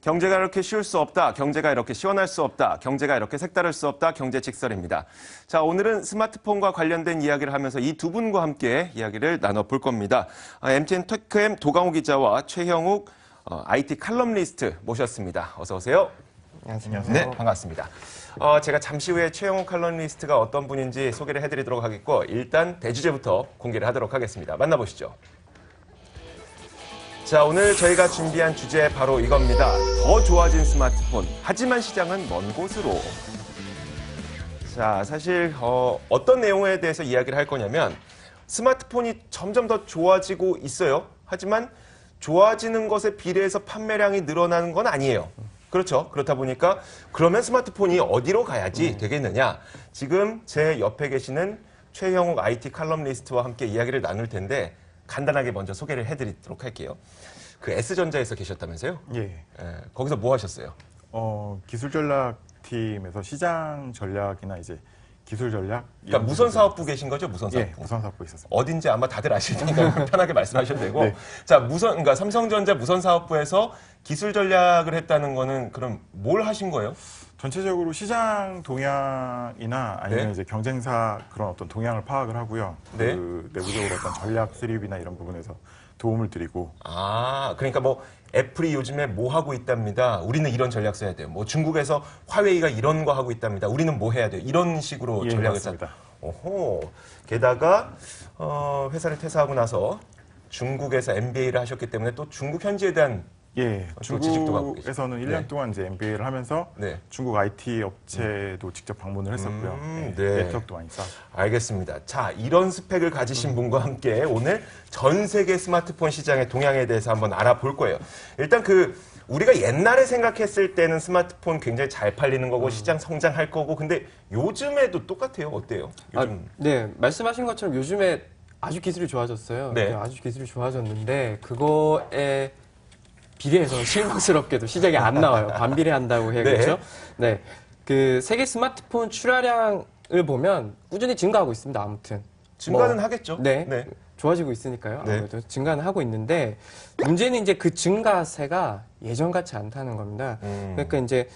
경제가 이렇게 쉬울 수 없다. 경제가 이렇게 시원할 수 없다. 경제가 이렇게 색다를 수 없다. 경제직설입니다. 자, 오늘은 스마트폰과 관련된 이야기를 하면서 이 두 분과 함께 이야기를 나눠볼 겁니다. MTN 테크엠 도강호 기자와 최형욱 IT 칼럼니스트 모셨습니다. 어서 오세요. 안녕하세요. 네, 반갑습니다. 제가 잠시 후에 최형욱 칼럼니스트가 어떤 분인지 소개를 해드리도록 하겠고 일단 대주제부터 공개를 하도록 하겠습니다. 만나보시죠. 자, 오늘 저희가 준비한 주제 바로 이겁니다. 더 좋아진 스마트폰, 하지만 시장은 먼 곳으로. 자, 사실 어떤 내용에 대해서 이야기를 할 거냐면 스마트폰이 점점 더 좋아지고 있어요. 하지만 좋아지는 것에 비례해서 판매량이 늘어나는 건 아니에요. 그렇죠. 그렇다 보니까 그러면 스마트폰이 어디로 가야지 되겠느냐. 지금 제 옆에 계시는 최형욱 IT 칼럼니스트와 함께 이야기를 나눌 텐데 간단하게 먼저 소개를 해드리도록 할게요. 그 S전자에서 계셨다면서요? 예. 거기서 뭐 하셨어요? 기술 전략팀에서 시장 전략이나 이제 기술 전략. 그러니까 무선사업부 계신 거죠? 무선사업부. 예, 무선사업부 있었습니다. 어딘지 아마 다들 아실 테니까 편하게 말씀하셔도 되고. 네. 자, 그러니까 삼성전자 무선사업부에서 기술 전략을 했다는 거는 그럼 뭘 하신 거예요? 전체적으로 시장 동향이나 아니면 네. 이제 경쟁사 그런 어떤 동향을 파악을 하고요. 네. 그 내부적으로 어떤 전략 수립이나 이런 부분에서 도움을 드리고. 그러니까 뭐 애플이 요즘에 뭐 하고 있답니다. 우리는 이런 전략 써야 돼요. 뭐 중국에서 화웨이가 이런 거 하고 있답니다. 우리는 뭐 해야 돼요. 이런 식으로 예, 전략을 맞습니다. 오호. 게다가 회사를 퇴사하고 나서 중국에서 MBA를 하셨기 때문에 또 중국 현지에 대한 예, 또 지식도 갖고 계시죠. 중국에서는 1년 네. 동안 이제 MBA를 하면서 네. 중국 IT 업체도 직접 방문을 했었고요. 네. 네트워크도 많이 쌓았고. 알겠습니다. 자, 이런 스펙을 가지신 분과 함께 오늘 전 세계 스마트폰 시장의 동향에 대해서 한번 알아볼 거예요. 일단 우리가 옛날에 생각했을 때는 스마트폰 굉장히 잘 팔리는 거고 시장 성장할 거고 근데 요즘에도 똑같아요. 어때요? 요즘 네, 말씀하신 것처럼 요즘에 아주 기술이 좋아졌어요. 네. 아주 기술이 좋아졌는데 그거에 비례해서 실망스럽게도 시장이 안 나와요. 반비례한다고 해야겠죠. 네. 그 세계 스마트폰 출하량을 보면 꾸준히 증가하고 있습니다. 아무튼. 증가는 하겠죠. 네. 네. 좋아지고 있으니까요. 네. 아무래도 증가는 하고 있는데 문제는 이제 그 증가세가 예전 같지 않다는 겁니다. 그러니까 이제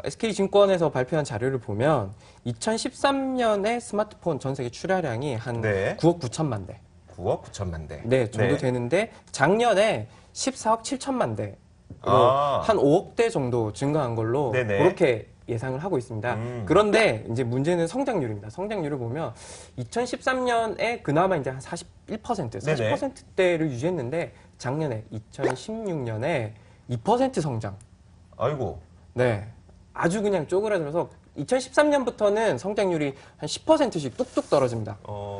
SK증권에서 발표한 자료를 보면 2013년에 스마트폰 전 세계 출하량이 한 네. 9억 9천만 대. 9억 9천만 대. 네, 정도 되는데 작년에 14억 7천만 대로 한 5억 대 정도 증가한 걸로 네네. 그렇게 예상을 하고 있습니다. 그런데 이제 문제는 성장률입니다. 성장률을 보면 2013년에 그나마 이제 한 40%대를 유지했는데 작년에 2016년에 2% 성장. 아이고. 네. 아주 그냥 쪼그라들어서 2013년부터는 성장률이 한 10%씩 뚝뚝 떨어집니다.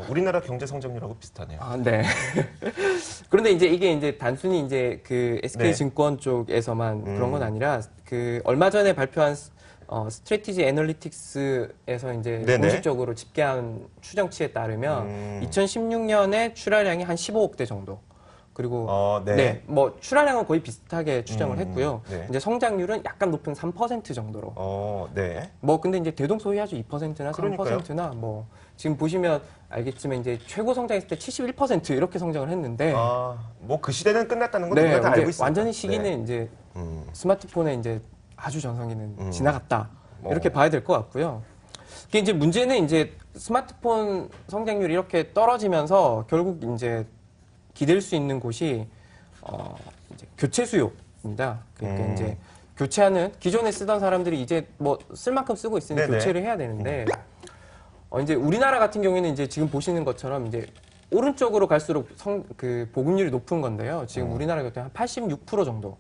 우리나라 경제 성장률하고 비슷하네요. 네. 그런데 이제 이게 이제 단순히 이제 그 SK증권 쪽에서만 그런 건 아니라 그 얼마 전에 발표한 스트래티지 애널리틱스에서 이제 네네. 공식적으로 집계한 추정치에 따르면 2016년에 출하량이 한 15억 대 정도. 그리고 네. 뭐 출하량은 거의 비슷하게 추정을 했고요. 네. 이제 성장률은 약간 높은 3% 정도로. 네. 뭐 근데 이제 대동소이하죠. 2%나 3%나 뭐 지금 보시면 알겠지만 이제 최고 성장했을 때 71% 이렇게 성장을 했는데 뭐 그 시대는 끝났다는 건 누가 다 이제 알고 있습니다. 완전히 시기는 네. 이제 스마트폰의 이제 아주 전성기는 지나갔다. 이렇게 봐야 될 것 같고요. 이게 이제 문제는 이제 스마트폰 성장률이 이렇게 떨어지면서 결국 이제 기댈 수 있는 곳이 이제 교체 수요입니다. 그러니까 이제 교체하는 기존에 쓰던 사람들이 이제 뭐 쓸 만큼 쓰고 있으니 네네. 교체를 해야 되는데 이제 우리나라 같은 경우에는 이제 지금 보시는 것처럼 이제 오른쪽으로 갈수록 그 보급률이 높은 건데요. 지금 우리나라 같은 한 86% 정도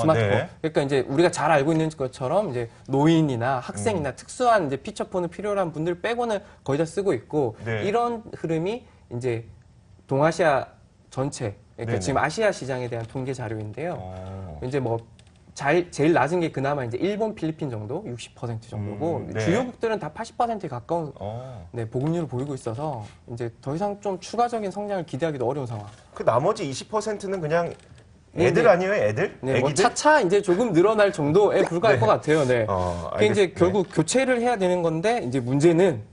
스마트폰. 네. 그러니까 이제 우리가 잘 알고 있는 것처럼 이제 노인이나 학생이나 특수한 이제 피처폰을 필요로 한 분들 빼고는 거의 다 쓰고 있고 네. 이런 흐름이 이제 동아시아 전체, 그러니까 네네. 지금 아시아 시장에 대한 통계 자료인데요. 이제 뭐 제일 낮은 게 그나마 이제 일본, 필리핀 정도, 60% 정도고 네. 주요국들은 다 80%에 가까운 네. 보급률을 보이고 있어서 이제 더 이상 좀 추가적인 성장을 기대하기도 어려운 상황. 그 나머지 20%는 그냥 애들 네. 아니에요, 애들? 네, 뭐 애기들? 차차 이제 조금 늘어날 정도에 불과할 네. 것 같아요. 네. 그게 이제 알겠습니다. 결국 교체를 해야 되는 건데 이제 문제는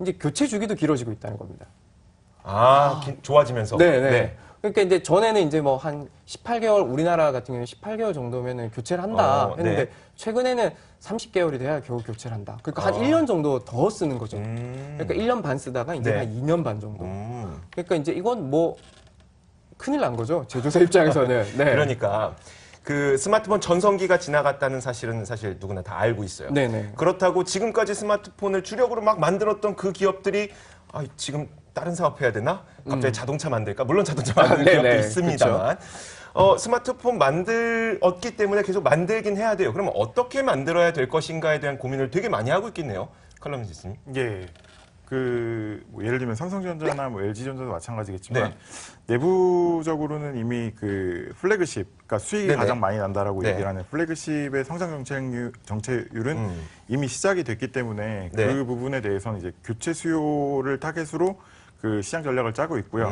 이제 교체 주기도 길어지고 있다는 겁니다. 좋아지면서. 네. 그러니까 이제 전에는 이제 뭐 한 18개월, 우리나라 같은 경우는 18개월 정도면은 교체를 한다 했는데 네. 최근에는 30개월이 돼야 겨우 교체를 한다. 그러니까 한 1년 정도 더 쓰는 거죠. 그러니까 1년 반 쓰다가 이제 네. 한 2년 반 정도. 그러니까 이제 이건 뭐 큰일 난 거죠. 제조사 입장에서는. 네. 그러니까 그 스마트폰 전성기가 지나갔다는 사실은 사실 누구나 다 알고 있어요. 네네. 그렇다고 지금까지 스마트폰을 주력으로 막 만들었던 그 기업들이 지금 다른 사업 해야 되나? 갑자기 자동차 만들까? 물론 자동차 만드는 네네. 기업도 있습니다만 스마트폰 만들었기 때문에 계속 만들긴 해야 돼요. 그러면 어떻게 만들어야 될 것인가에 대한 고민을 되게 많이 하고 있겠네요. 칼럼니스트님. 예. 뭐 예를 들면 삼성전자나 뭐 LG전자도 마찬가지겠지만 네. 내부적으로는 이미 그 플래그십, 그러니까 수익이 네네. 가장 많이 난다라고 네. 얘기를 하는 플래그십의 성장 정체율은 이미 시작이 됐기 때문에 네. 그 부분에 대해서는 이제 교체 수요를 타겟으로 그 시장 전략을 짜고 있고요.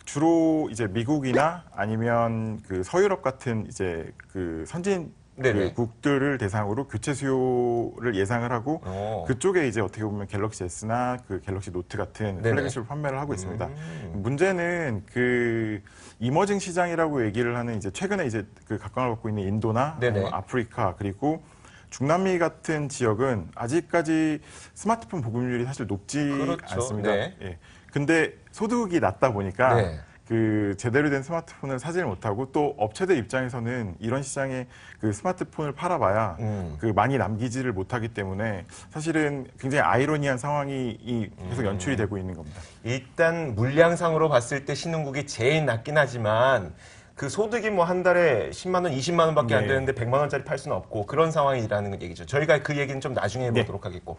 주로 이제 미국이나 아니면 그 서유럽 같은 이제 그 선진 네네. 그 국들을 대상으로 교체 수요를 예상을 하고 그쪽에 이제 어떻게 보면 갤럭시 S나 그 갤럭시 노트 같은 네네. 플래그십을 판매를 하고 있습니다. 문제는 그 이머징 시장이라고 얘기를 하는 이제 최근에 이제 그 각광을 받고 있는 인도나 네네. 아니면 아프리카 그리고 중남미 같은 지역은 아직까지 스마트폰 보급률이 사실 높지 그렇죠. 않습니다. 네. 예. 근데 소득이 낮다 보니까 네. 그 제대로 된 스마트폰을 사지를 못하고 또 업체들 입장에서는 이런 시장에 그 스마트폰을 팔아봐야 그 많이 남기지를 못하기 때문에 사실은 굉장히 아이러니한 상황이 계속 연출이 되고 있는 겁니다. 일단 물량상으로 봤을 때 신흥국이 제일 낮긴 하지만 그 소득이 뭐 한 달에 10만 원, 20만 원밖에 안 네. 되는데 100만 원짜리 팔 수는 없고 그런 상황이라는 얘기죠. 저희가 그 얘기는 좀 나중에 네. 해보도록 하겠고.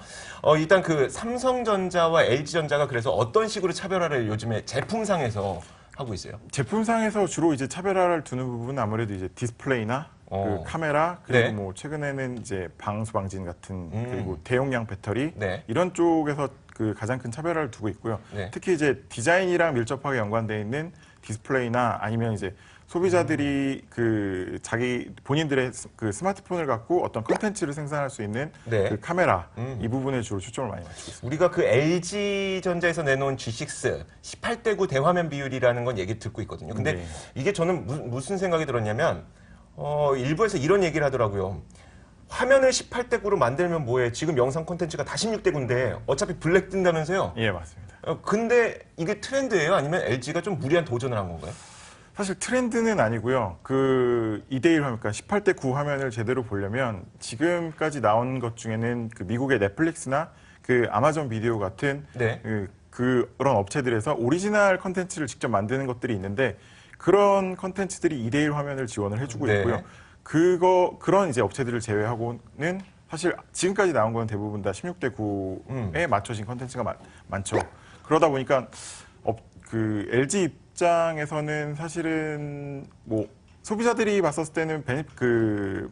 일단 그 삼성전자와 LG전자가 그래서 어떤 식으로 차별화를 요즘에 제품상에서 하고 있어요? 제품상에서 주로 이제 차별화를 두는 부분은 아무래도 이제 디스플레이나 그 카메라 그리고 네. 뭐 최근에는 이제 방수 방진 같은 그리고 대용량 배터리 네. 이런 쪽에서 그 가장 큰 차별화를 두고 있고요. 네. 특히 이제 디자인이랑 밀접하게 연관되어 있는 디스플레이나 아니면 이제 소비자들이 그 자기 본인들의 그 스마트폰을 갖고 어떤 컨텐츠를 생산할 수 있는 네. 그 카메라 이 부분에 주로 초점을 많이 맞추고 있습니다. 우리가 그 LG전자에서 내놓은 G6 18대 9 대화면 비율이라는 건 얘기 듣고 있거든요. 근데 네. 이게 저는 무슨 생각이 들었냐면 일부에서 이런 얘기를 하더라고요. 화면을 18대 9로 만들면 뭐해? 지금 영상 콘텐츠가 다 16대 9인데 어차피 블랙 뜬다면서요? 예, 맞습니다. 근데 이게 트렌드예요? 아니면 LG가 좀 무리한 도전을 한 건가요? 사실 트렌드는 아니고요. 그 2대1 화면, 그러니까 18대 9 화면을 제대로 보려면 지금까지 나온 것 중에는 그 미국의 넷플릭스나 그 아마존 비디오 같은 네. 그런 업체들에서 오리지널 컨텐츠를 직접 만드는 것들이 있는데 그런 컨텐츠들이 2대1 화면을 지원을 해주고 네. 있고요. 그런 이제 업체들을 제외하고는 사실 지금까지 나온 건 대부분 다 16대 9에 맞춰진 컨텐츠가 많죠. 그러다 보니까 그 LG 입장에서는 사실은 뭐 소비자들이 봤었을 때는 그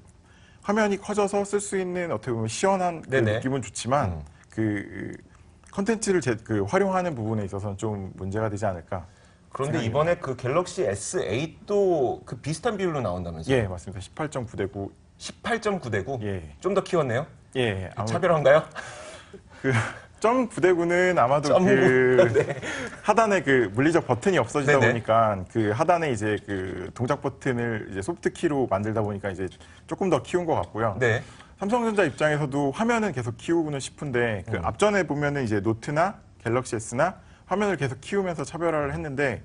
화면이 커져서 쓸 수 있는 어떻게 보면 시원한 그 네네. 느낌은 좋지만 그 컨텐츠를 그 활용하는 부분에 있어서는 좀 문제가 되지 않을까. 그런데 생각이 이번에 그 갤럭시 S8도 그 비슷한 비율로 나온다면서요? 예, 맞습니다. 18.9대 9. 18.9대 9? 예. 좀 더 키웠네요? 예, 차별화인가요? 그 0.9대 9는 아마도 점 그 네. 하단에 그 물리적 버튼이 없어지다 네네. 보니까 그 하단에 이제 그 동작 버튼을 이제 소프트 키로 만들다 보니까 이제 조금 더 키운 것 같고요. 네. 삼성전자 입장에서도 화면은 계속 키우고는 싶은데 그 앞전에 보면은 이제 노트나 갤럭시 S나 화면을 계속 키우면서 차별화를 했는데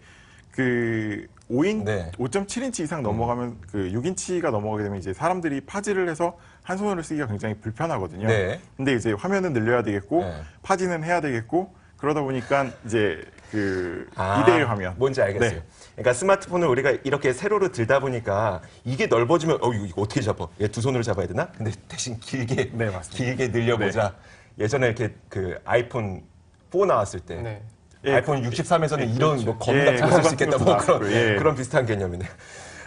그 5.7인치 이상 넘어가면 그 6인치가 넘어가게 되면 이제 사람들이 파지를 해서 한 손으로 쓰기가 굉장히 불편하거든요. 네. 근데 이제 화면은 늘려야 되겠고 네. 파지는 해야 되겠고 그러다 보니까 이제 그 2대1 화면. 뭔지 알겠어요. 네. 그러니까 스마트폰을 우리가 이렇게 세로로 들다 보니까 이게 넓어지면 이거 어떻게 잡아? 얘 두 손으로 잡아야 되나? 근데 대신 길게 네, 맞습니다. 길게 늘려보자. 예전에 이렇게 그 아이폰 4 나왔을 때 예, 아이폰 63에서는 이런 뭐 검 예, 같은 거 쓸 수 검 있겠다 같은 뭐 것도 그런 나왔고, 예. 그런 비슷한 개념이네요.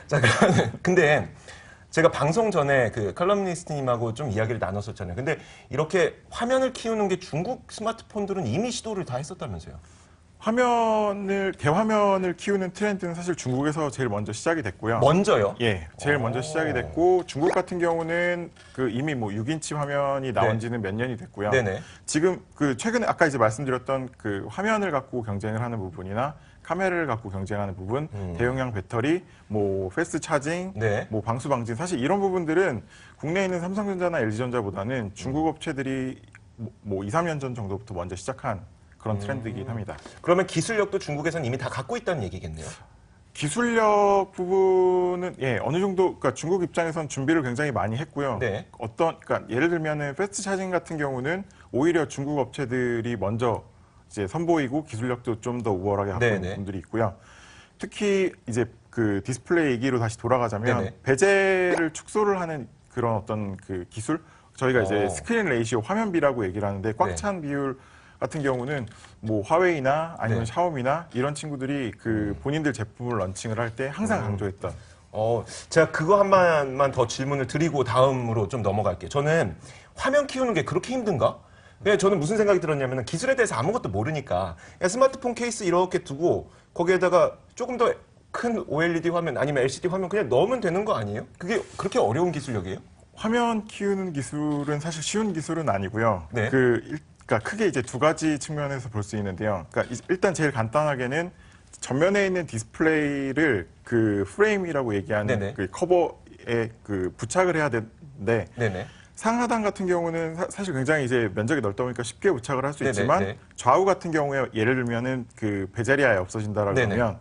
자, 근데 제가 방송 전에 그 칼럼니스트님하고 좀 이야기를 나눴었잖아요. 근데 이렇게 화면을 키우는 게 중국 스마트폰들은 이미 시도를 다 했었다면서요? 대화면을 키우는 트렌드는 사실 중국에서 제일 먼저 시작이 됐고요. 먼저요? 예, 제일 먼저 시작이 됐고 중국 같은 경우는 그 이미 뭐 6인치 화면이 나온 지는 몇 년이 됐고요. 네네. 지금 그 최근에 아까 이제 말씀드렸던 그 화면을 갖고 경쟁을 하는 부분이나 카메라를 갖고 경쟁하는 부분, 대용량 배터리, 뭐 패스트 차징, 네. 뭐 방수 방진 사실 이런 부분들은 국내에 있는 삼성전자나 LG전자보다는 중국 업체들이 뭐 2, 3년 전 정도부터 먼저 시작한 그런 트렌드이긴 합니다. 그러면 기술력도 중국에서는 이미 다 갖고 있다는 얘기겠네요. 기술력 부분은 어느 정도 그러니까 중국 입장에선 준비를 굉장히 많이 했고요. 네. 그러니까 예를 들면은 패스트 차징 같은 경우는 오히려 중국 업체들이 먼저 이제 선보이고 기술력도 좀 더 우월하게 갖고 네네. 있는 분들이 있고요. 특히 이제 그 디스플레이 얘기로 다시 돌아가자면 네네. 베젤을 축소를 하는 그런 어떤 그 기술 저희가 이제 오. 스크린 레이시오 화면비라고 얘기를 하는데 꽉 찬 비율 같은 경우는 뭐 화웨이나 아니면 네. 샤오미나 이런 친구들이 그 본인들 제품을 런칭을 할 때 항상 강조했던 제가 그거 한 번만 더 질문을 드리고 다음으로 좀 넘어갈게요. 저는 화면 키우는 게 그렇게 힘든가? 저는 무슨 생각이 들었냐면 기술에 대해서 아무것도 모르니까 그냥 스마트폰 케이스 이렇게 두고 거기에다가 조금 더 큰 OLED 화면 아니면 LCD 화면 그냥 넣으면 되는 거 아니에요? 그게 그렇게 어려운 기술력이에요? 화면 키우는 기술은 사실 쉬운 기술은 아니고요. 네. 그러니까 크게 이제 두 가지 측면에서 볼 수 있는데요. 그러니까 일단 제일 간단하게는 전면에 있는 디스플레이를 그 프레임이라고 얘기하는 네네. 그 커버에 그 부착을 해야 되는데 네네. 상하단 같은 경우는 사실 굉장히 이제 면적이 넓다 보니까 쉽게 부착을 할 수 네네, 있지만 네. 좌우 같은 경우에 예를 들면은 그 베젤이 아예 없어진다라고 네네. 하면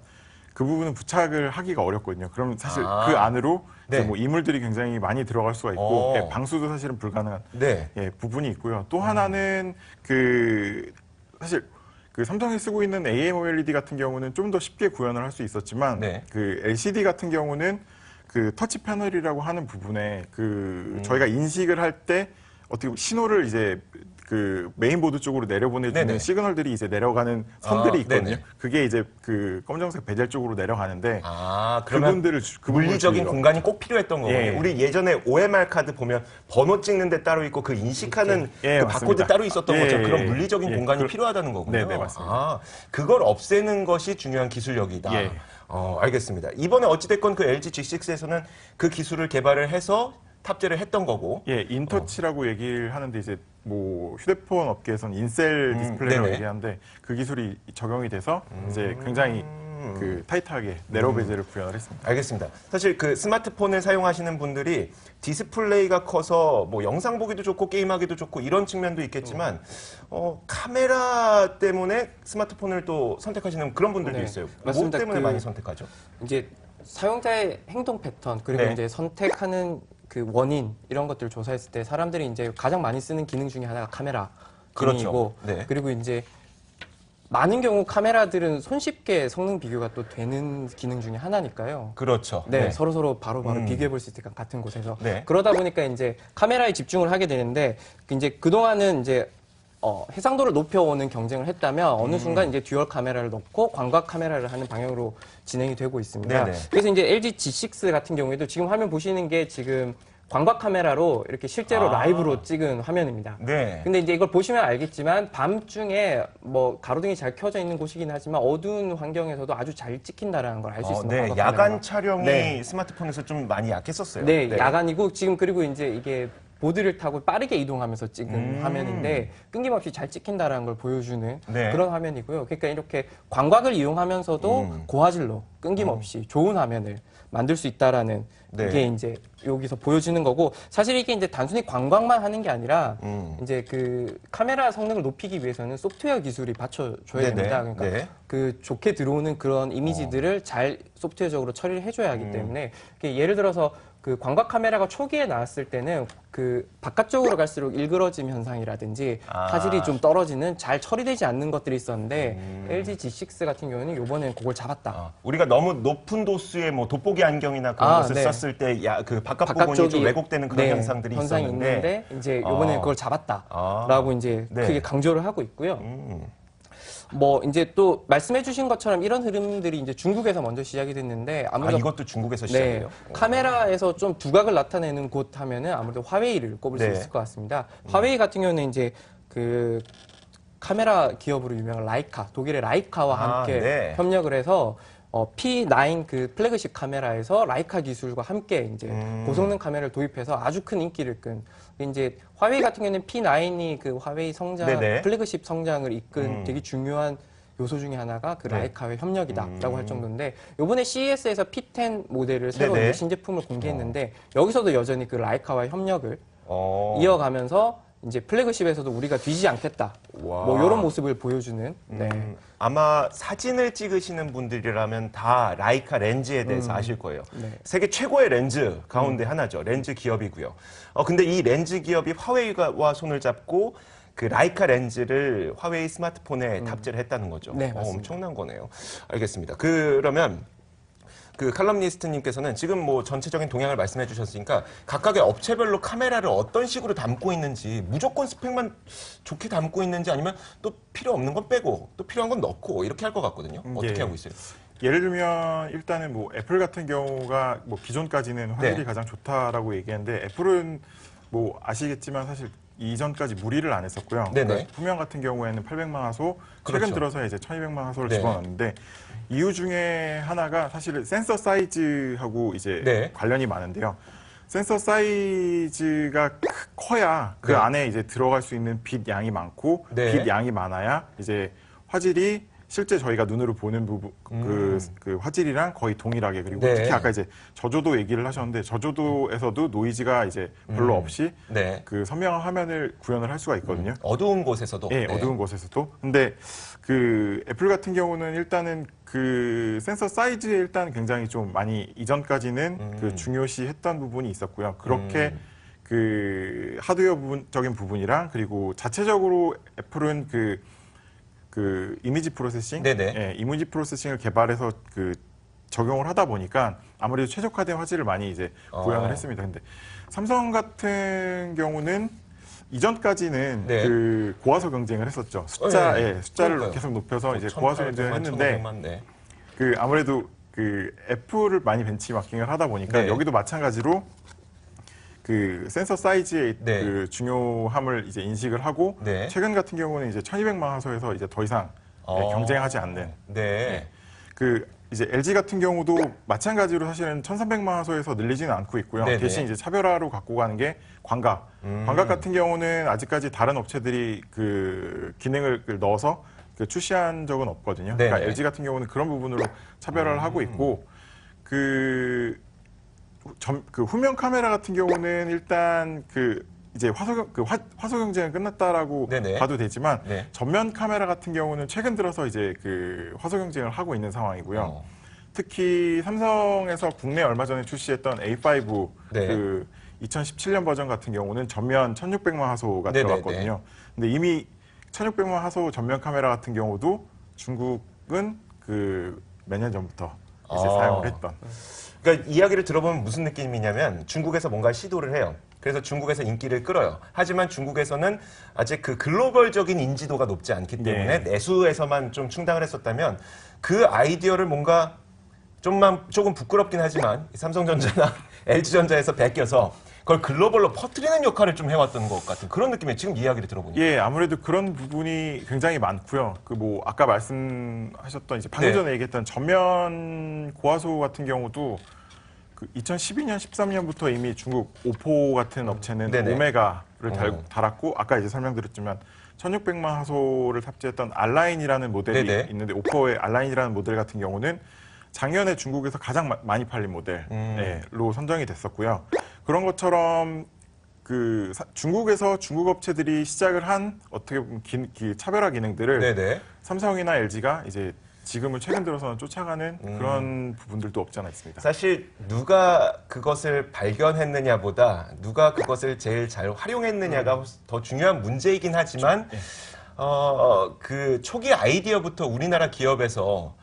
그 부분은 부착을 하기가 어렵거든요. 그럼 사실 아. 그 안으로 이제 네. 뭐 이물들이 굉장히 많이 들어갈 수가 있고 어. 방수도 사실은 불가능한 네. 부분이 있고요. 또 하나는 그 사실 그 삼성이 쓰고 있는 AMOLED 같은 경우는 좀 더 쉽게 구현을 할 수 있었지만 네. 그 LCD 같은 경우는 그 터치 패널이라고 하는 부분에 그 저희가 인식을 할 때 어떻게 보면 신호를 이제 그 메인보드 쪽으로 내려보내주는 네네. 시그널들이 이제 내려가는 선들이 있거든요. 네네. 그게 이제 그 검정색 베젤 쪽으로 내려가는데 그러면 그분들을 물리적인 주의로. 공간이 꼭 필요했던 거군요. 예. 우리 예전에 OMR 카드 보면 번호 찍는 데 따로 있고 그 인식하는 예, 그 맞습니다. 바코드 따로 있었던 예, 것처럼 그런 예, 물리적인 예. 공간이 필요하다는 거군요. 네, 맞습니다. 그걸 없애는 것이 중요한 기술력이다. 예. 알겠습니다. 이번에 어찌됐건 그 LG G6에서는 그 기술을 개발을 해서 탑재를 했던 거고. 예, 인터치라고 얘기를 하는데 이제 뭐 휴대폰 업계에서는 인셀 디스플레이라고 네네. 얘기하는데 그 기술이 적용이 돼서 이제 굉장히 그 타이트하게 네로 베젤을 구현을 했습니다. 알겠습니다. 사실 그 스마트폰을 사용하시는 분들이 디스플레이가 커서 뭐 영상 보기도 좋고 게임하기도 좋고 이런 측면도 있겠지만 카메라 때문에 스마트폰을 또 선택하시는 그런 분들도 네, 있어요. 뭐 맞습니다. 때문에 많이 선택하죠? 이제 사용자의 행동 패턴 그리고 네. 이제 선택하는 그 원인 이런 것들을 조사했을 때 사람들이 이제 가장 많이 쓰는 기능 중에 하나가 카메라 기능이고 그렇죠. 네. 그리고 이제 많은 경우 카메라들은 손쉽게 성능 비교가 또 되는 기능 중에 하나니까요. 그렇죠. 네, 서로 바로 비교해 볼 수 있으니까 같은 곳에서 네. 그러다 보니까 이제 카메라에 집중을 하게 되는데 이제 그동안은 이제 해상도를 높여오는 경쟁을 했다면 어느 순간 이제 듀얼 카메라를 넣고 광각 카메라를 하는 방향으로 진행이 되고 있습니다. 네네. 그래서 이제 LG G6 같은 경우에도 지금 화면 보시는 게 지금 광각 카메라로 이렇게 실제로 라이브로 찍은 화면입니다. 네. 근데 이제 이걸 보시면 알겠지만 밤중에 뭐 가로등이 잘 켜져 있는 곳이긴 하지만 어두운 환경에서도 아주 잘 찍힌다라는 걸 알 수 있습니다. 네, 광각 야간 카메라가. 촬영이 네. 스마트폰에서 좀 많이 약했었어요. 네, 야간이고 지금 그리고 이제 이게 보드를 타고 빠르게 이동하면서 찍은 화면인데 끊김없이 잘 찍힌다라는 걸 보여주는 네. 그런 화면이고요. 그러니까 이렇게 광각을 이용하면서도 고화질로 끊김없이 좋은 화면을 만들 수 있다라는 네. 게 이제 여기서 보여지는 거고 사실 이게 이제 단순히 광각만 하는 게 아니라 이제 그 카메라 성능을 높이기 위해서는 소프트웨어 기술이 받쳐줘야 네네. 됩니다. 그러니까 네. 그 좋게 들어오는 그런 이미지들을 잘 소프트웨어적으로 처리를 해줘야 하기 때문에 예를 들어서 그 광각 카메라가 초기에 나왔을 때는 그 바깥쪽으로 갈수록 일그러짐 현상이라든지 화질이 좀 떨어지는 잘 처리되지 않는 것들이 있었는데 LG G6 같은 경우는 이번에는 그걸 잡았다. 우리가 너무 높은 도수의 뭐 돋보기 안경이나 그런 것을 네. 썼을 때 그 바깥 부분이 좀 왜곡되는 그런 현상들이 현상이 있었는데 있는데 이제 이번에는 그걸 잡았다라고 이제 네. 크게 강조를 하고 있고요. 뭐 이제 또 말씀해주신 것처럼 이런 흐름들이 이제 중국에서 먼저 시작이 됐는데 아무래도 이것도 중국에서 네, 시작해요? 카메라에서 좀 두각을 나타내는 곳 하면은 아무래도 화웨이를 꼽을 네. 수 있을 것 같습니다. 화웨이 같은 경우는 이제 그 카메라 기업으로 유명한 라이카, 독일의 라이카와 함께 네. 협력을 해서 P9 그 플래그십 카메라에서 라이카 기술과 함께 이제 고성능 카메라를 도입해서 아주 큰 인기를 끈. 이제 화웨이 같은 경우는 P9이 그 화웨이 성장, 네네. 플래그십 성장을 이끈 되게 중요한 요소 중에 하나가 그 네. 라이카의 협력이다라고 할 정도인데 이번에 CES에서 P10 모델을 새로 네네. 이제 신제품을 공개했는데 여기서도 여전히 그 라이카와의 협력을 어. 이어가면서 이제 플래그십에서도 우리가 뒤지지 않겠다. 와. 뭐 이런 모습을 보여주는. 네. 아마 사진을 찍으시는 분들이라면 다 라이카 렌즈에 대해서 아실 거예요. 네. 세계 최고의 렌즈 가운데 하나죠. 렌즈 기업이고요. 근데 이 렌즈 기업이 화웨이와 손을 잡고 그 라이카 렌즈를 화웨이 스마트폰에 탑재를 했다는 거죠. 네, 맞습니다. 엄청난 거네요. 알겠습니다. 그러면 그 칼럼니스트님께서는 지금 뭐 전체적인 동향을 말씀해 주셨으니까 각각의 업체별로 카메라를 어떤 식으로 담고 있는지 무조건 스펙만 좋게 담고 있는지 아니면 또 필요 없는 건 빼고 또 필요한 건 넣고 이렇게 할 것 같거든요. 어떻게 예. 하고 있어요? 예를 들면 일단은 뭐 애플 같은 경우가 뭐 기존까지는 화질이 네. 가장 좋다라고 얘기했는데 애플은 뭐 아시겠지만 사실 이전까지 무리를 안 했었고요. 네네. 그러니까 후면 같은 경우에는 800만 화소, 최근 그렇죠. 들어서 이제 1200만 화소를 네. 집어넣는데 이유 중에 하나가 사실 센서 사이즈하고 이제 네. 관련이 많은데요. 센서 사이즈가 커야 그 네. 안에 이제 들어갈 수 있는 빛 양이 많고 네. 빛 양이 많아야 이제 화질이 실제 저희가 눈으로 보는 부분 그 화질이랑 거의 동일하게 그리고 네. 특히 아까 이제 저조도 얘기를 하셨는데 저조도에서도 노이즈가 이제 별로 없이 네. 그 선명한 화면을 구현을 할 수가 있거든요. 어두운 곳에서도. 예, 네. 어두운 곳에서도. 근데 그 애플 같은 경우는 일단은 그 센서 사이즈에 일단 굉장히 좀 많이 이전까지는 그 중요시했던 부분이 있었고요. 그렇게 그 하드웨어 부분적인 부분이랑 그리고 자체적으로 애플은 그 이미지 프로세싱, 네네. 예, 이미지 프로세싱을 개발해서 그 적용을 하다 보니까 아무래도 최적화된 화질을 많이 이제 구현을 했습니다. 근데 삼성 같은 경우는 이전까지는 네. 그 고화소 경쟁을 했었죠. 숫자, 네. 예, 숫자를 그러니까요. 계속 높여서 이제 고화소 경쟁을 했는데 1800만, 네. 그 아무래도 그 애플을 많이 벤치마킹을 하다 보니까 네. 여기도 마찬가지로 그 센서 사이즈의 네. 그 중요함을 이제 인식을 하고 네. 최근 같은 경우는 이제 1200만 화소에서 이제 더 이상 경쟁하지 않는 네. 그 이제 LG 같은 경우도 마찬가지로 사실은 1300만 화소에서 늘리지는 않고 있고요. 네네. 대신 이제 차별화로 갖고 가는 게 광각. 광각 같은 경우는 아직까지 다른 업체들이 그 기능을 넣어서 그 출시한 적은 없거든요. 네네. 그러니까 LG 같은 경우는 그런 부분으로 차별화를 하고 있고 그 후면 카메라 같은 경우는 일단 그 이제 화소 경쟁은 끝났다라고 네네. 봐도 되지만 네. 전면 카메라 같은 경우는 최근 들어서 이제 그 화소 경쟁을 하고 있는 상황이고요. 특히 삼성에서 국내 얼마 전에 출시했던 A5 네. 그 2017년 버전 같은 경우는 전면 1600만 화소가 네네네. 들어갔거든요. 근데 이미 1600만 화소 전면 카메라 같은 경우도 중국은 그 몇 년 전부터 이제 사용을 했던. 그러니까 이야기를 들어보면 무슨 느낌이냐면 중국에서 뭔가 시도를 해요. 그래서 중국에서 인기를 끌어요. 하지만 중국에서는 아직 그 글로벌적인 인지도가 높지 않기 때문에 네. 내수에서만 좀 충당을 했었다면 그 아이디어를 뭔가 조금 부끄럽긴 하지만 삼성전자나 LG전자에서 베껴서 그걸 글로벌로 퍼뜨리는 역할을 좀 해왔던 것 같은 그런 느낌이에요. 지금 이야기를 들어보니까. 예, 아무래도 그런 부분이 굉장히 많고요. 그 뭐 아까 말씀하셨던 이제 방금 네. 전에 얘기했던 전면 고화소 같은 경우도 그 2012년, 13년부터 이미 중국 오포 같은 업체는 네네. 오메가를 달았고 아까 이제 설명드렸지만 1600만 화소를 탑재했던 알라인이라는 모델이 네네. 있는데 오포의 알라인이라는 모델 같은 경우는 작년에 중국에서 가장 많이 팔린 모델로 선정이 됐었고요. 그런 것처럼 그 중국에서 중국 업체들이 시작을 한 어떻게 보면 차별화 기능들을 네네. 삼성이나 LG가 이제 지금은 최근 들어서는 쫓아가는 그런 부분들도 없지 않아 있습니다. 사실 누가 그것을 발견했느냐보다 누가 그것을 제일 잘 활용했느냐가 더 중요한 문제이긴 하지만 그 초기 아이디어부터 우리나라 기업에서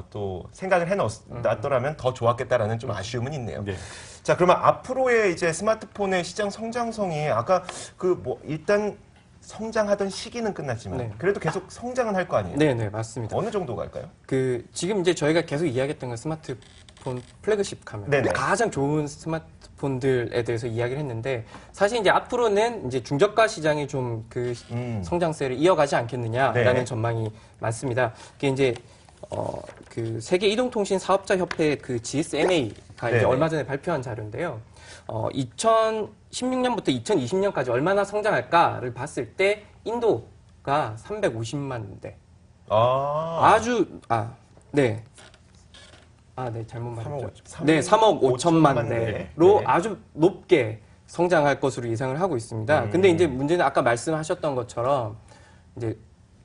또 생각을 해놨더라면 더 좋았겠다라는 좀 아쉬움은 있네요. 네. 자, 그러면 앞으로의 이제 스마트폰의 시장 성장성이 아까 그 뭐 일단 성장하던 시기는 끝났지만 네. 그래도 계속 성장은 할 거 아니에요? 네, 네, 맞습니다. 어느 정도 갈까요? 그 지금 이제 저희가 계속 이야기했던 건 스마트폰 스마트폰 플래그십 카메라, 네네. 가장 좋은 스마트폰들에 대해서 이야기를 했는데 사실 이제 앞으로는 이제 중저가 시장이 좀 그 성장세를 이어가지 않겠느냐라는 네. 전망이 많습니다. 그게 이제 그 세계 이동통신 사업자 협회 그 GSMA가 이제 네네. 얼마 전에 발표한 자료인데요. 2016년부터 2020년까지 얼마나 성장할까를 봤을 때 인도가 350만 대. 네. 네, 잘못 말했죠. 3억 5천만 대로 네. 아주 높게 성장할 것으로 예상을 하고 있습니다. 근데 이제 문제는 아까 말씀하셨던 것처럼 이제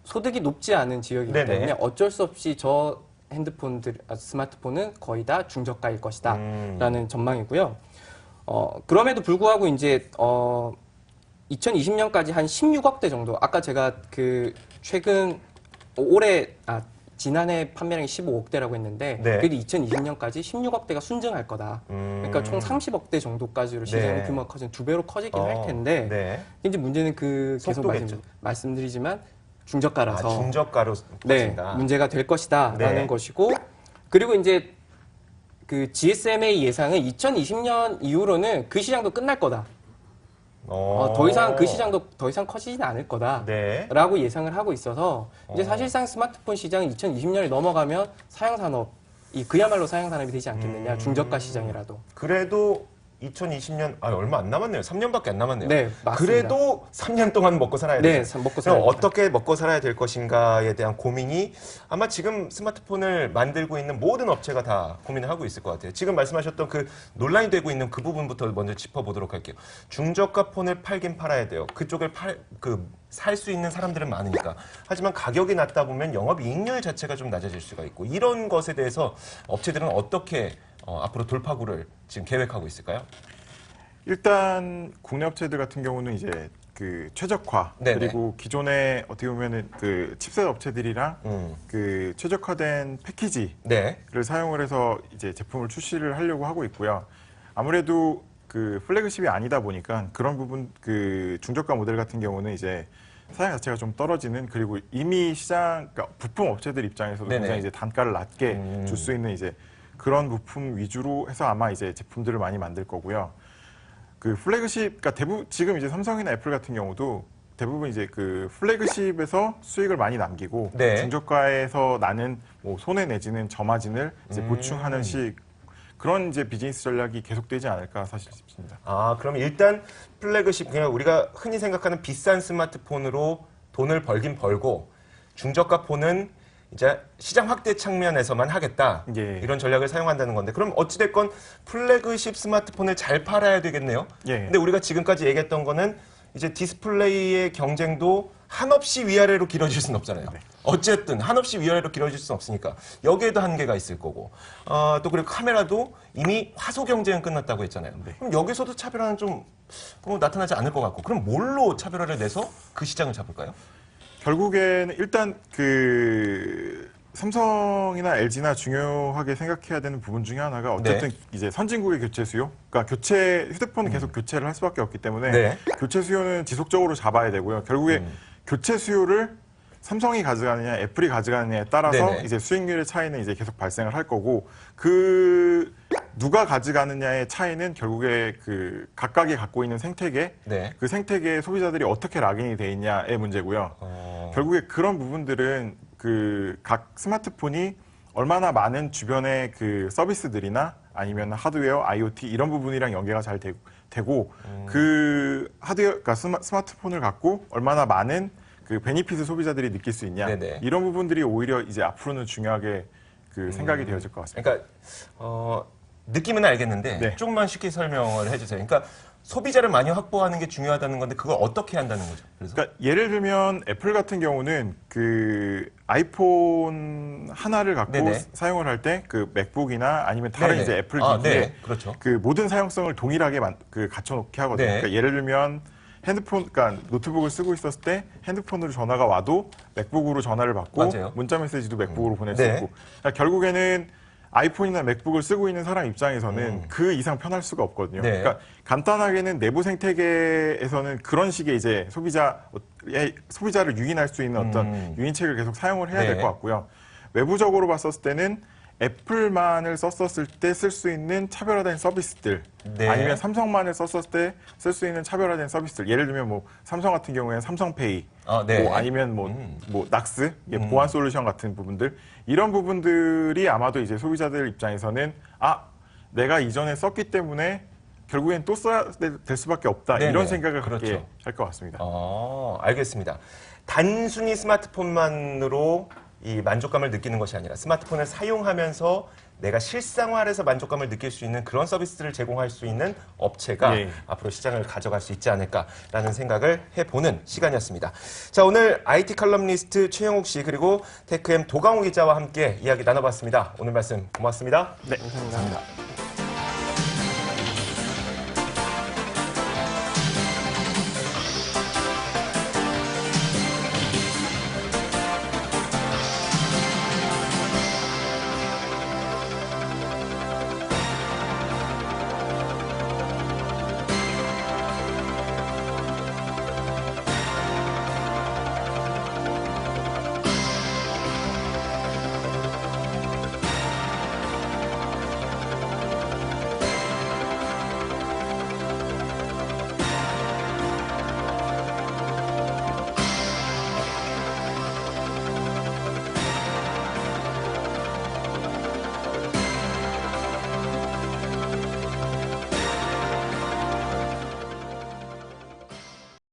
소득이 높지 않은 지역이기 네네. 때문에 어쩔 수 없이 저 스마트폰은 거의 다 중저가일 것이다. 라는 전망이고요. 그럼에도 불구하고 이제 2020년까지 한 16억 대 정도. 아까 제가 그 지난해 판매량이 15억 대라고 했는데 네. 그래도 2020년까지 16억 대가 순증할 거다. 그러니까 총 30억 대 정도까지로 시장 네. 규모가 커진 2배로 커지긴 할 텐데 네. 이제 문제는 그 계속 속도겠죠. 말씀드리지만 중저가라서 중저가로 네, 커진다. 문제가 될 것이다라는 네. 것이고 그리고 이제 그 GSMA 예상은 2020년 이후로는 그 시장도 끝날 거다. 더 이상 그 시장도 더 이상 커지지는 않을 거다라고 네. 예상을 하고 있어서 이제 사실상 스마트폰 시장은 2020년이 넘어가면 사양 산업이 그야말로 사양 산업이 되지 않겠느냐. 중저가 시장이라도. 그래도 2020년 얼마 안 남았네요. 3년밖에 안 남았네요. 네, 맞습니다. 그래도 3년 동안 먹고 살아야 네, 되죠. 먹고 그럼 살아야 어떻게 먹고 살아야 될 것인가에 대한 고민이 아마 지금 스마트폰을 만들고 있는 모든 업체가 다 고민을 하고 있을 것 같아요. 지금 말씀하셨던 그 논란이 되고 있는 그 부분부터 먼저 짚어보도록 할게요. 중저가 폰을 팔긴 팔아야 돼요. 그쪽을 살 수 있는 사람들은 많으니까. 하지만 가격이 낮다 보면 영업이익률 자체가 좀 낮아질 수가 있고 이런 것에 대해서 업체들은 어떻게 앞으로 돌파구를 지금 계획하고 있을까요? 일단 국내 업체들 같은 경우는 이제 그 최적화 네네. 그리고 기존에 어떻게 보면은 그 칩셋 업체들이랑 음. 그 최적화된 패키지를 네. 사용을 해서 이제 제품을 출시를 하려고 하고 있고요. 아무래도 그 플래그십이 아니다 보니까 그런 부분 그 중저가 모델 같은 경우는 이제 사양 자체가 좀 떨어지는 그리고 이미 그러니까 부품 업체들 입장에서도 네네. 굉장히 이제 단가를 낮게 줄 수 있는 이제 그런 부품 위주로 해서 아마 이제 제품들을 많이 만들 거고요. 그 플래그십, 그러니까 지금 이제 삼성이나 애플 같은 경우도 대부분 이제 그 플래그십에서 수익을 많이 남기고 네. 중저가에서 나는 뭐 손해 내지는 저마진을 이제 보충하는 그런 이제 비즈니스 전략이 계속되지 않을까 사실 싶습니다. 그럼 일단 플래그십 그냥 우리가 흔히 생각하는 비싼 스마트폰으로 돈을 벌긴 벌고 중저가 폰은 이제 시장 확대 측면에서만 하겠다. 예. 이런 전략을 사용한다는 건데 그럼 어찌됐건 플래그십 스마트폰을 잘 팔아야 되겠네요. 예. 근데 우리가 지금까지 얘기했던 거는 이제 디스플레이의 경쟁도 한없이 위아래로 길어질 수는 없잖아요. 네. 어쨌든 한없이 위아래로 길어질 수는 없으니까 여기에도 한계가 있을 거고 또 그리고 카메라도 이미 화소 경쟁은 끝났다고 했잖아요. 네. 그럼 여기서도 차별화는 좀 나타나지 않을 것 같고 그럼 뭘로 차별화를 내서 그 시장을 잡을까요? 결국에는 일단 그 삼성이나 LG나 중요하게 생각해야 되는 부분 중에 하나가 어쨌든 네. 이제 선진국의 교체 수요, 그러니까 휴대폰은 계속 교체를 할 수밖에 없기 때문에 네. 교체 수요는 지속적으로 잡아야 되고요. 결국에 교체 수요를 삼성이 가져가느냐, 애플이 가져가느냐에 따라서 네네. 이제 수익률의 차이는 이제 계속 발생을 할 거고 누가 가져가느냐의 차이는 결국에 그 각각이 갖고 있는 생태계, 네. 그 생태계의 소비자들이 어떻게 락인이 돼 있냐의 문제고요. 결국에 그런 부분들은 그 각 스마트폰이 얼마나 많은 주변의 그 서비스들이나 아니면 하드웨어, IoT 이런 부분이랑 연계가 잘 되고 그 하드웨어, 그러니까 스마트폰을 갖고 얼마나 많은 그 베니핏을 소비자들이 느낄 수 있냐 네네. 이런 부분들이 오히려 이제 앞으로는 중요하게 그 생각이 되어질 것 같습니다. 그러니까 느낌은 알겠는데 네. 조금만 쉽게 설명을 해주세요. 그러니까 소비자를 많이 확보하는 게 중요하다는 건데 그걸 어떻게 한다는 거죠? 그래서 그러니까 예를 들면 애플 같은 경우는 그 아이폰 하나를 갖고 네네. 사용을 할 때 그 맥북이나 아니면 다른 네네. 이제 애플 기기에 네. 그렇죠. 그 모든 사용성을 동일하게 갖춰놓게 하거든요. 네. 그러니까 예를 들면 그러니까 노트북을 쓰고 있었을 때 핸드폰으로 전화가 와도 맥북으로 전화를 받고 맞아요. 문자 메시지도 맥북으로 보낼 수 네. 있고 그러니까 결국에는 아이폰이나 맥북을 쓰고 있는 사람 입장에서는 그 이상 편할 수가 없거든요. 네. 그러니까 간단하게는 내부 생태계에서는 그런 식의 이제 소비자를 유인할 수 있는 어떤 유인책을 계속 사용을 해야 될 네. 것 같고요. 외부적으로 봤었을 때는 애플만을 썼었을 때 쓸 수 있는 차별화된 서비스들 네. 아니면 삼성만을 썼을 때 쓸 수 있는 차별화된 서비스들 예를 들면 뭐 삼성 같은 경우에는 삼성페이 네. 뭐 아니면 뭐 낙스 보안 솔루션 같은 부분들 이런 부분들이 아마도 이제 소비자들 입장에서는 내가 이전에 썼기 때문에 결국엔 또 써야 될 수밖에 없다 네네. 이런 생각을 갖게 그렇죠. 할 것 같습니다. 알겠습니다. 단순히 스마트폰만으로 이 만족감을 느끼는 것이 아니라 스마트폰을 사용하면서 내가 실생활에서 만족감을 느낄 수 있는 그런 서비스를 제공할 수 있는 업체가 예. 앞으로 시장을 가져갈 수 있지 않을까라는 생각을 해보는 시간이었습니다. 자, 오늘 IT 칼럼니스트 최영욱 씨 그리고 테크엠 도강호 기자와 함께 이야기 나눠봤습니다. 오늘 말씀 고맙습니다. 네, 감사합니다.